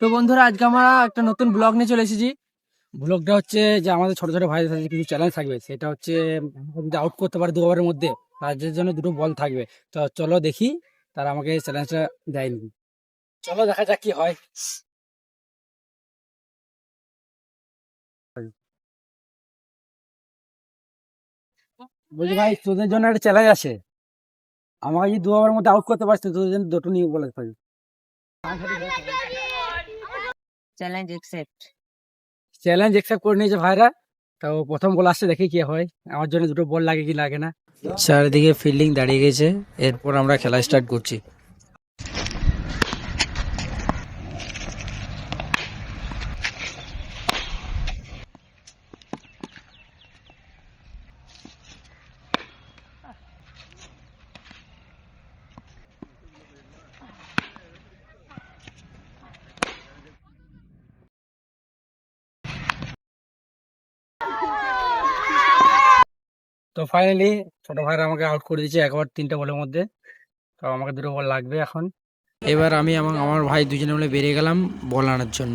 তো বন্ধুরা, আজকে আমরা একটা নতুন ব্লগ নিয়ে চলে এসেছি। ব্লগটা হচ্ছে যে আমাদের ছোট ছোট ভাইদের সাথে কিছু চ্যালেঞ্জ থাকবে। সেটা হচ্ছে যদি আউট করতে পারে 2 ওভারের মধ্যে তাদের জন্য 2টো বল থাকবে। তো চলো দেখি তারা আমাকে চ্যালেঞ্জটা দেয়নি। চলো দেখা যাক কি হয়। বলছি ভাই, তোদের জন্য একটা চ্যালেঞ্জ আছে। আমাকে যদি 2 ওভারের মধ্যে আউট করতে পারিস তো তোদের জন্য 2টো নিয়ে বলে থাকবে। Challenge accept. চ্যালেঞ্জ অ্যাকসেপ্ট করে নিয়েছে ভাইরা। তো প্রথম বল আসছে, দেখি কি হয়। আমার জন্য 2টো বল লাগে কি লাগে না। চারিদিকে ফিল্ডিং দাঁড়িয়ে গেছে, এরপর আমরা খেলা স্টার্ট করছি। তো ফাইনালি ছোট ভাইরা আমাকে আউট করে দিয়েছে একবার 3টে বলের মধ্যে। তো আমাকে 2টো বল লাগবে এখন। এবার আমি এবং আমার ভাই দুজনে মিলে বেরিয়ে গেলাম বল আনার জন্য।